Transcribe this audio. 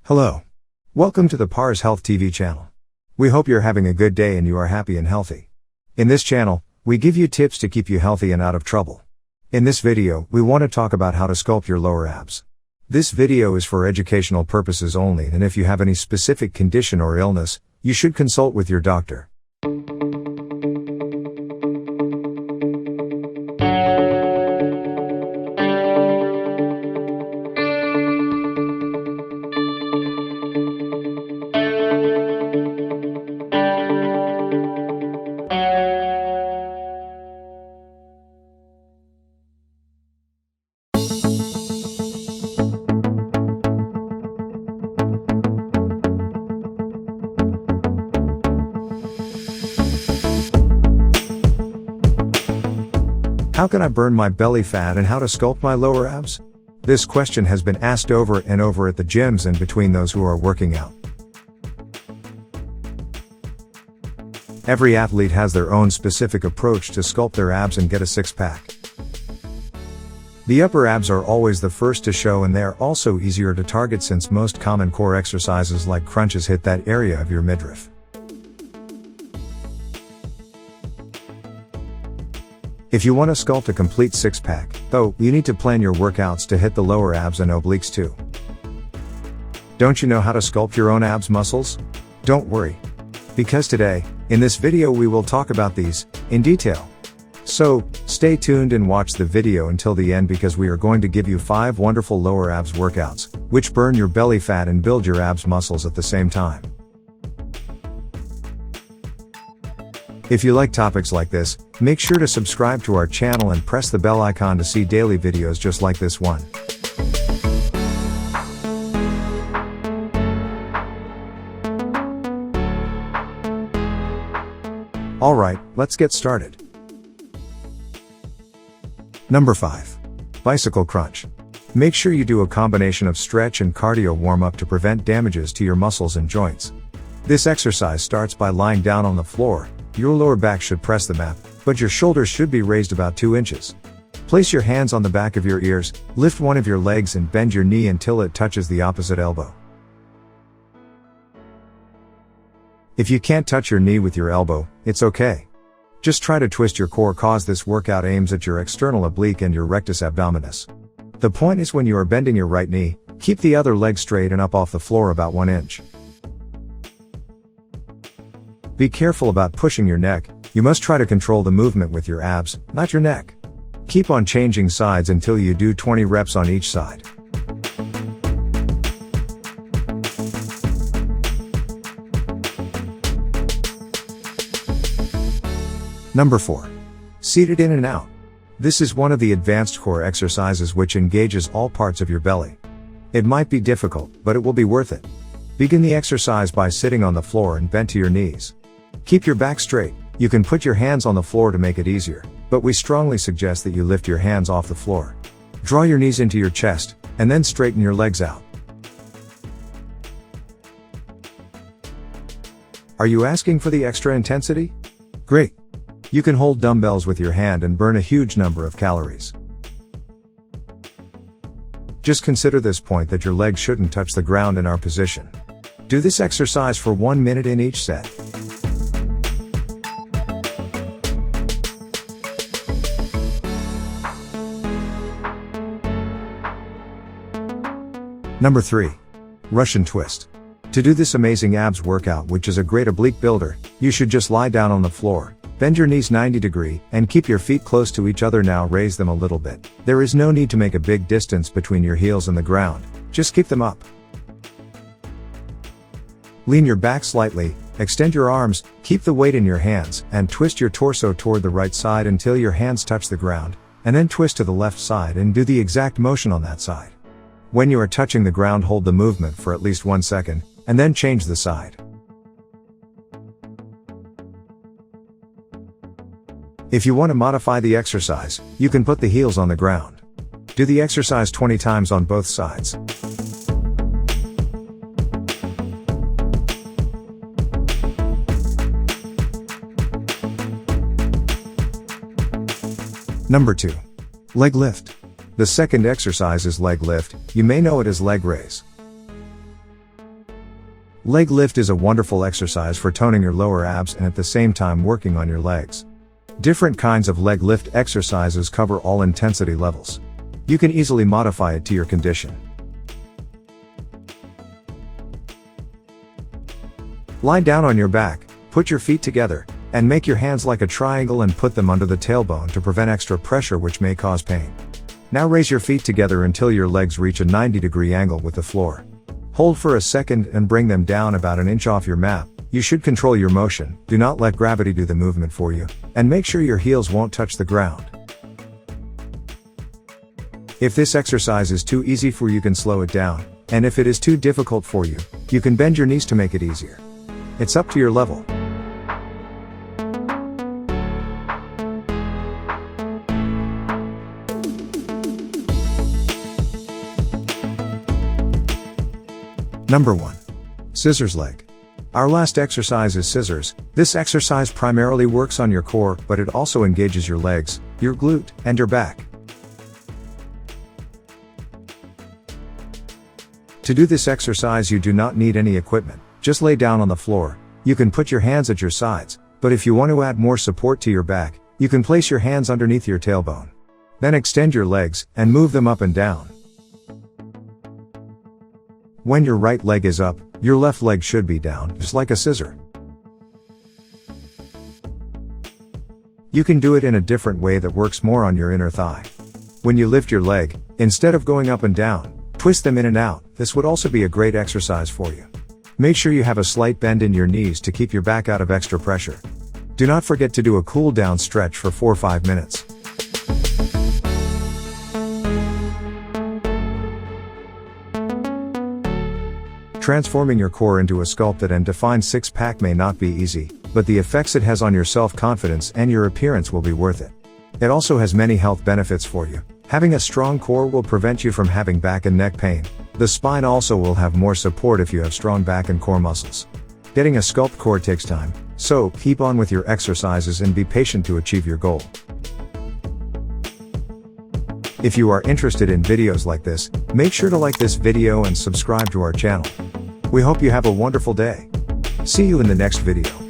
Hello. Welcome to the Pars Health TV channel. We hope you're having a good day and you are happy and healthy. In this channel, we give you tips to keep you healthy and out of trouble. In this video, we want to talk about how to sculpt your lower abs. This video is for educational purposes only, and if you have any specific condition or illness, you should consult with your doctor. How can I burn my belly fat and how to sculpt my lower abs? This question has been asked over and over at the gyms and between those who are working out. Every athlete has their own specific approach to sculpt their abs and get a six-pack. The upper abs are always the first to show, and they are also easier to target since most common core exercises like crunches hit that area of your midriff. If you want to sculpt a complete six-pack, though, you need to plan your workouts to hit the lower abs and obliques too. Don't you know how to sculpt your own abs muscles? Don't worry. Because today, in this video, we will talk about these in detail. So, stay tuned and watch the video until the end, because we are going to give you 5 wonderful lower abs workouts, which burn your belly fat and build your abs muscles at the same time. If you like topics like this, make sure to subscribe to our channel and press the bell icon to see daily videos just like this one. Alright, let's get started. Number 5. Bicycle crunch. Make sure you do a combination of stretch and cardio warm-up to prevent damages to your muscles and joints. This exercise starts by lying down on the floor. Your lower back should press the mat, but your shoulders should be raised about 2 inches. Place your hands on the back of your ears, lift one of your legs and bend your knee until it touches the opposite elbow. If you can't touch your knee with your elbow, it's okay. Just try to twist your core, cause this workout aims at your external oblique and your rectus abdominis. The point is, when you are bending your right knee, keep the other leg straight and up off the floor about 1 inch. Be careful about pushing your neck. You must try to control the movement with your abs, not your neck. Keep on changing sides until you do 20 reps on each side. Number 4. Seated in and out. This is one of the advanced core exercises which engages all parts of your belly. It might be difficult, but it will be worth it. Begin the exercise by sitting on the floor and bent to your knees. Keep your back straight. You can put your hands on the floor to make it easier, but we strongly suggest that you lift your hands off the floor. Draw your knees into your chest, and then straighten your legs out. Are you asking for the extra intensity? Great! You can hold dumbbells with your hand and burn a huge number of calories. Just consider this point, that your legs shouldn't touch the ground in our position. Do this exercise for 1 minute in each set. Number 3. Russian twist. To do this amazing abs workout, which is a great oblique builder, you should just lie down on the floor, bend your knees 90 degrees, and keep your feet close to each other. Now raise them a little bit. There is no need to make a big distance between your heels and the ground. Just keep them up. Lean your back slightly, extend your arms, keep the weight in your hands, and twist your torso toward the right side until your hands touch the ground, and then twist to the left side and do the exact motion on that side. When you are touching the ground, hold the movement for at least 1 second, and then change the side. If you want to modify the exercise, you can put the heels on the ground. Do the exercise 20 times on both sides. Number 2. Leg lift. The second exercise is leg lift. You may know it as leg raise. Leg lift is a wonderful exercise for toning your lower abs and at the same time working on your legs. Different kinds of leg lift exercises cover all intensity levels. You can easily modify it to your condition. Lie down on your back, put your feet together, and make your hands like a triangle and put them under the tailbone to prevent extra pressure which may cause pain. Now raise your feet together until your legs reach a 90-degree angle with the floor. Hold for a second and bring them down about an inch off your mat. You should control your motion, do not let gravity do the movement for you, and make sure your heels won't touch the ground. If this exercise is too easy for you, you can slow it down, and if it is too difficult for you, you can bend your knees to make it easier. It's up to your level. Number 1. Scissors leg. Our last exercise is scissors. This exercise primarily works on your core, but it also engages your legs, your glute, and your back. To do this exercise you do not need any equipment, just lay down on the floor. You can put your hands at your sides, but if you want to add more support to your back, you can place your hands underneath your tailbone. Then extend your legs, and move them up and down. When your right leg is up, your left leg should be down, just like a scissor. You can do it in a different way that works more on your inner thigh. When you lift your leg, instead of going up and down, twist them in and out. This would also be a great exercise for you. Make sure you have a slight bend in your knees to keep your back out of extra pressure. Do not forget to do a cool down stretch for 4 or 5 minutes. Transforming your core into a sculpted and defined six-pack may not be easy, but the effects it has on your self-confidence and your appearance will be worth it. It also has many health benefits for you. Having a strong core will prevent you from having back and neck pain. The spine also will have more support if you have strong back and core muscles. Getting a sculpt core takes time, so keep on with your exercises and be patient to achieve your goal. If you are interested in videos like this, make sure to like this video and subscribe to our channel. We hope you have a wonderful day. See you in the next video.